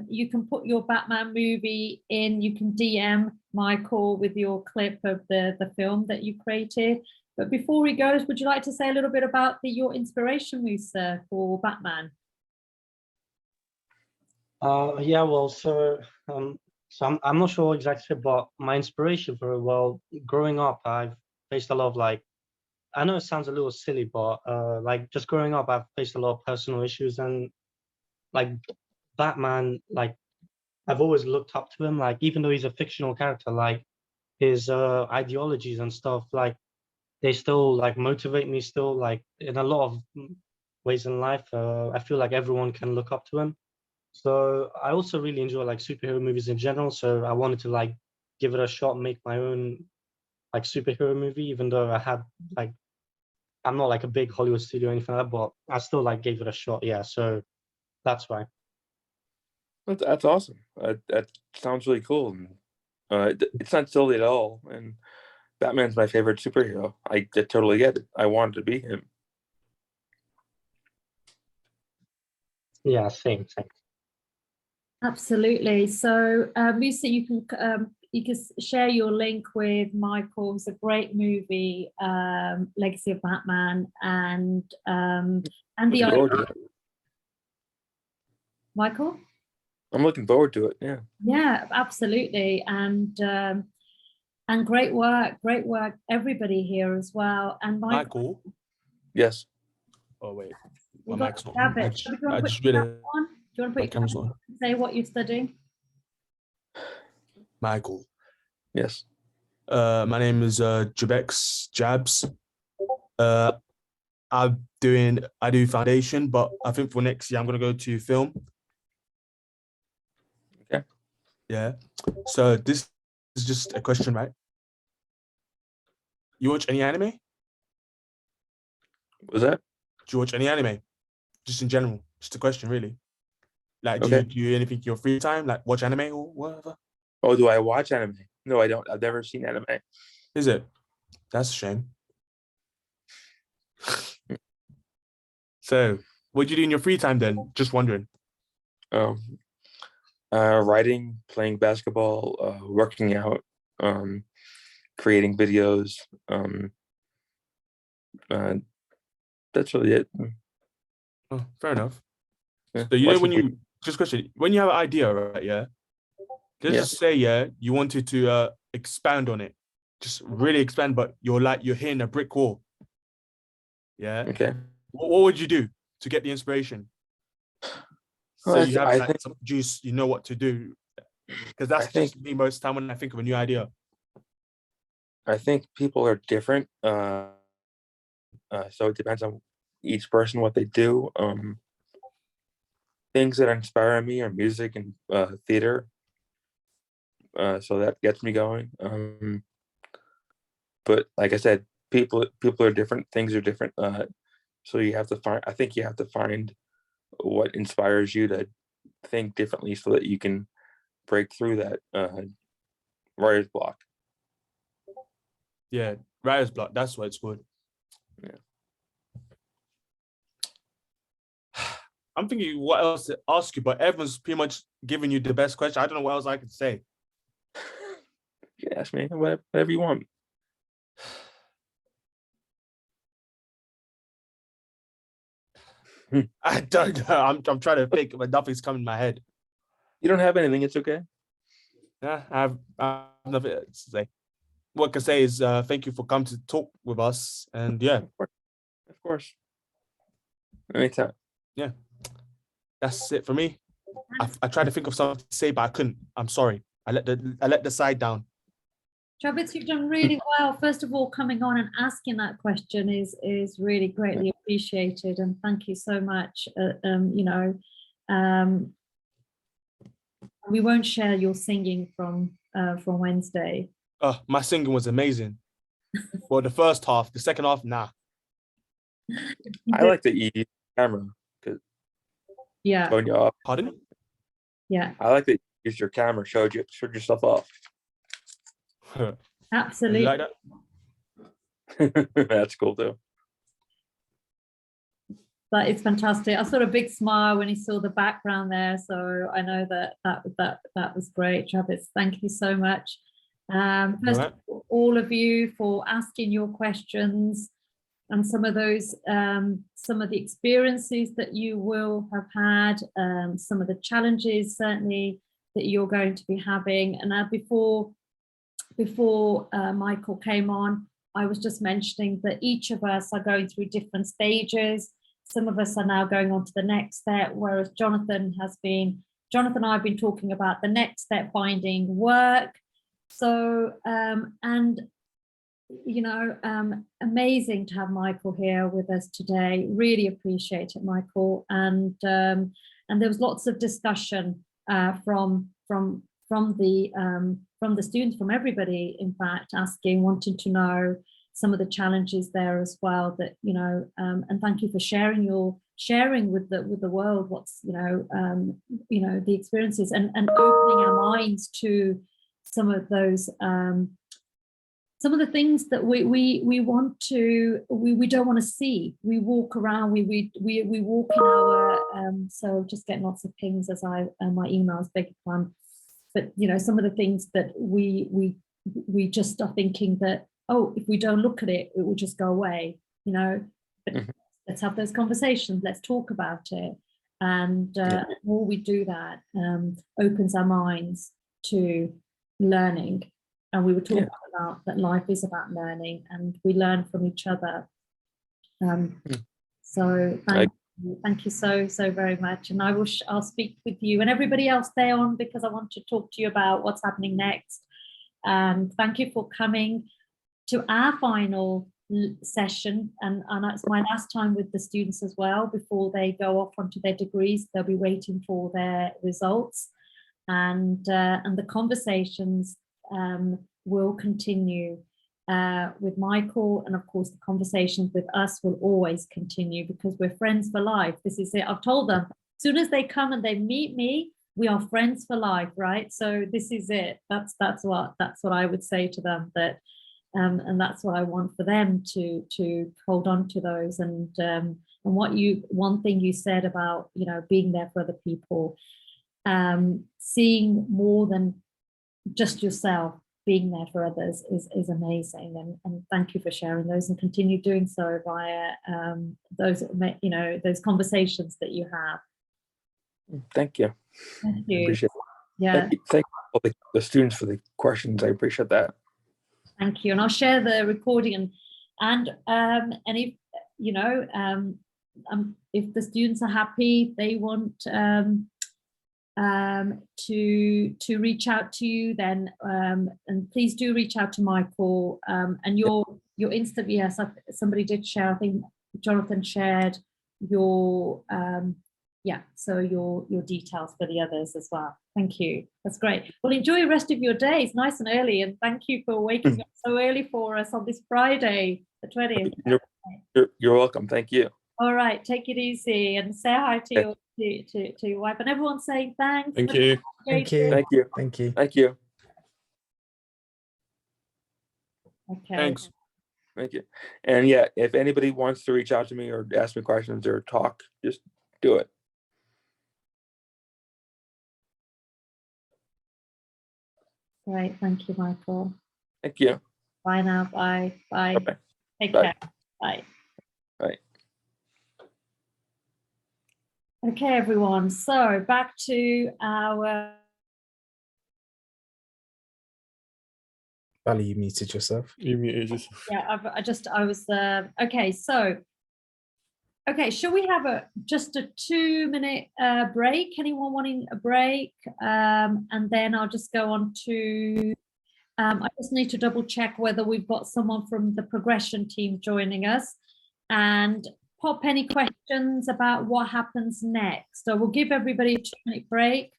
you can put your Batman movie in. You can DM Michael with your clip of the film that you created. But before he goes, would you like to say a little bit about your inspiration, Musa, for Batman? Yeah, well, so I'm not sure exactly, but my inspiration for it, well, growing up, I've faced a lot of, like, I know it sounds a little silly, but like, just growing up, I've faced a lot of personal issues, and like Batman, like, I've always looked up to him, like, even though he's a fictional character, like his ideologies and stuff, like, they still like motivate me still, like, in a lot of ways in life. I feel like everyone can look up to him. So I also really enjoy like superhero movies in general. So I wanted to like give it a shot, make my own like superhero movie, even though I had like, I'm not like a big Hollywood studio or anything like that, but I still like gave it a shot. Yeah, so that's why. That's awesome. That sounds really cool. And, it's not silly at all. And Batman's my favorite superhero. I totally get it. I wanted to be him. Yeah, same. Absolutely. So, Musa, you can share your link with Michael. It's a great movie, Legacy of Batman, and the Michael. I'm looking forward to it. Yeah. Yeah, absolutely, and great work, everybody here as well. And Michael. Yes. Oh wait, my mic's not on. I just realized. Do you want to put your camera on? Say what you're studying? Michael. Yes. My name is Jabex Jabs. I do foundation, but I think for next year I'm gonna go to film. Okay. Yeah. So this is just a question, right? You watch any anime? What was that? Do you watch any anime? Just in general, just a question, really. Like, do Okay. you do anything in your free time, like watch anime or whatever? Oh, do I watch anime? No, I don't. I've never seen anime. Is it? That's a shame. So, what do you do in your free time then? Just wondering. Writing, playing basketball, working out, creating videos. That's really it. Oh, fair enough. Yeah. So you know when you just question when you have an idea, right? Yeah. Let's just say you wanted to expand on it. Just really expand, but you're hitting a brick wall. Yeah. Okay. What would you do to get the inspiration? So Well, you have I like think- some juice, you know what to do. Because that's just me most time when I think of a new idea. I think people are different. So it depends on each person what they do. Things that inspire me are music and theater. So that gets me going. But like I said, people are different. Things are different. So you have to find. I think you have to find what inspires you to think differently, so that you can break through that writer's block. Yeah, writer's block. That's what it's called. Yeah. I'm thinking what else to ask you, but everyone's pretty much giving you the best question. I don't know what else I could say. You can ask me whatever you want. I don't know. I'm trying to think, but nothing's coming in my head. You don't have anything. It's okay. Yeah, I have nothing to say. What I can say is thank you for coming to talk with us. And yeah, Of course. Anytime. yeah, that's it for me. I tried to think of something to say, but I couldn't. I'm sorry. I let the side down. Travis, you've done really well. First of all, coming on and asking that question is really greatly appreciated, and thank you so much. We won't share your singing from Wednesday. My singing was amazing. Well, the first half, the second half, nah. I like that you use the camera because Yeah, showing you off. Pardon? yeah, I like that you used your camera, showed yourself off. You absolutely. like that? That's cool too. But it's fantastic. I saw a big smile when he saw the background there, so I know that was great, Travis. Thank you so much. First of all of you for asking your questions, and some of those, some of the experiences that you will have had, some of the challenges certainly that you're going to be having. And before Michael came on, I was just mentioning that each of us are going through different stages. Some of us are now going on to the next step, whereas Jonathan and I have been talking about the next step, finding work. So, amazing to have Michael here with us today. Really appreciate it, Michael. And there was lots of discussion from the students, from everybody, in fact, wanting to know some of the challenges there as well. That and thank you for sharing with the world what's the experiences and opening our minds to some of those. Some of the things that we don't want to see. We walk around, we walk in our so just getting lots of pings as my emails, beg your pardon. But some of the things that we just are thinking that, oh, if we don't look at it, it will just go away, but let's have those conversations, let's talk about it. And the more we do that, opens our minds to learning. And we were talking about that life is about learning, and we learn from each other. So thank you so very much. And I'll speak with you and everybody else stay on, because I want to talk to you about what's happening next. And thank you for coming to our final session. And it's my last time with the students as well. Before they go off onto their degrees, they'll be waiting for their results. And the conversations will continue with Michael, and of course the conversations with us will always continue, because we're friends for life. This is it. I've told them, as soon as they come and they meet me, we are friends for life, right? So this is it. That's what I would say to them, that and that's what I want for them to hold on to those. And one thing you said about being there for other people, seeing more than just yourself, being there for others is amazing. And thank you for sharing those, and continue doing so via those conversations that you have. Thank you. Thank you. Appreciate it. Yeah. Thank you. all the students for the questions. I appreciate that. Thank you. And I'll share the recording and if, you know, if the students are happy, they want to reach out to you, then and please do reach out to Michael. And your instant, yes, somebody did share, I think Jonathan shared your so your details for the others as well. Thank you. That's great. Well, enjoy the rest of your day. It's nice and early, and thank you for waking up so early for us on this Friday, the 20th. You're welcome. Thank you. All right, take it easy and say hi to your to your wife, and everyone saying thanks. Thank you. Thank you. Thank you. Thank you. Thank you. Okay. Thanks. Thank you. And yeah, if anybody wants to reach out to me or ask me questions or talk, just do it. Great. Thank you, Michael. Thank you. Bye now. Bye. Bye. Bye-bye. Take Bye. care. Bye. Bye. Okay, everyone. So back to our. Bally, you muted yourself. You muted yourself. Yeah, I was okay. So, okay, shall we have just a 2-minute break? Anyone wanting a break? And then I'll just go on to. I just need to double check whether we've got someone from the progression team joining us, and pop any questions about what happens next. So we'll give everybody a 2-minute break,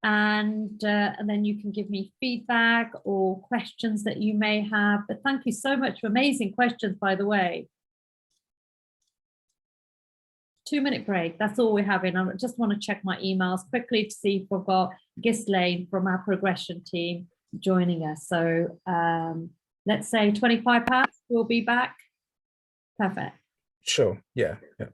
and then you can give me feedback or questions that you may have. But thank you so much for amazing questions, by the way. 2-minute break, that's all we're having. I just want to check my emails quickly to see if we've got Ghislaine from our progression team joining us. So let's say 25 past, we'll be back. Perfect. Sure. Yeah. Yeah.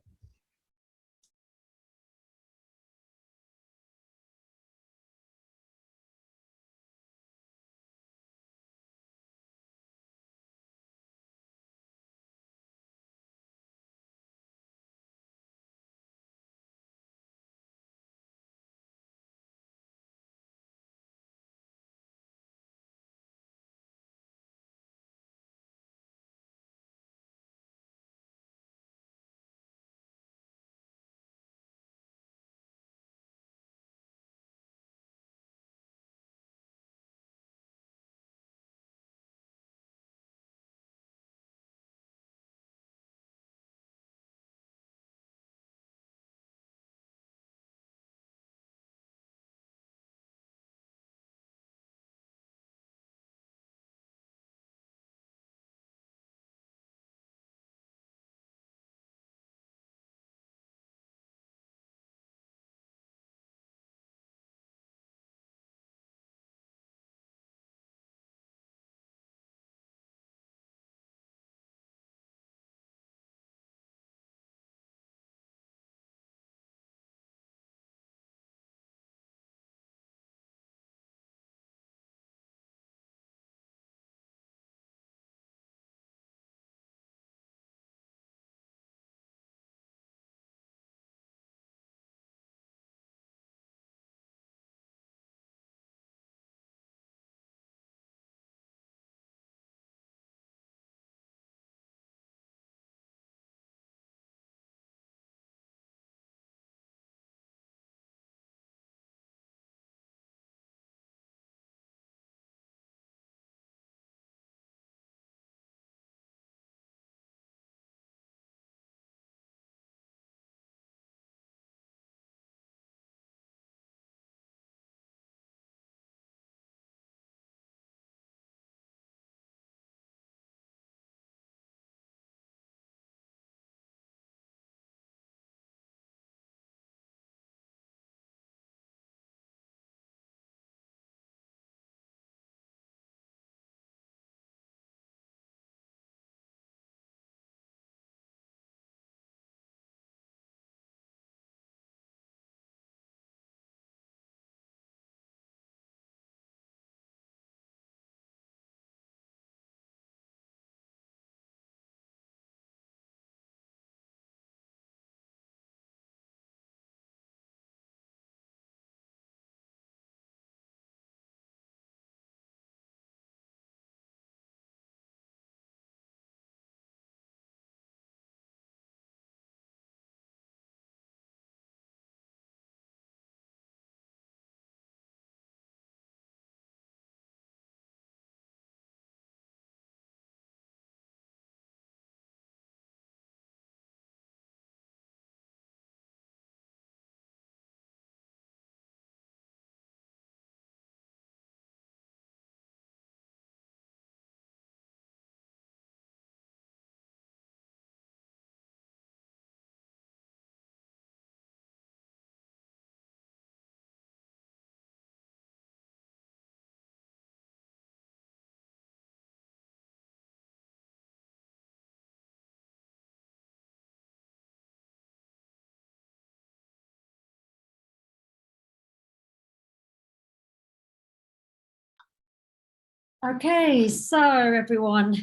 Okay, so everyone,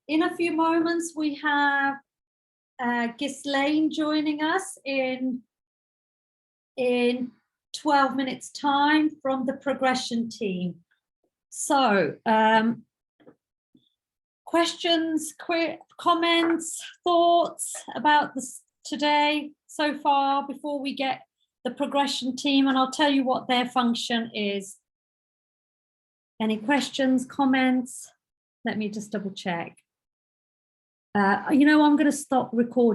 in a few moments we have Ghislaine joining us in 12 minutes time from the progression team. So questions, comments, thoughts about this today so far before we get the progression team, and I'll tell you what their function is. Any questions, comments? Let me just double check. I'm going to stop recording.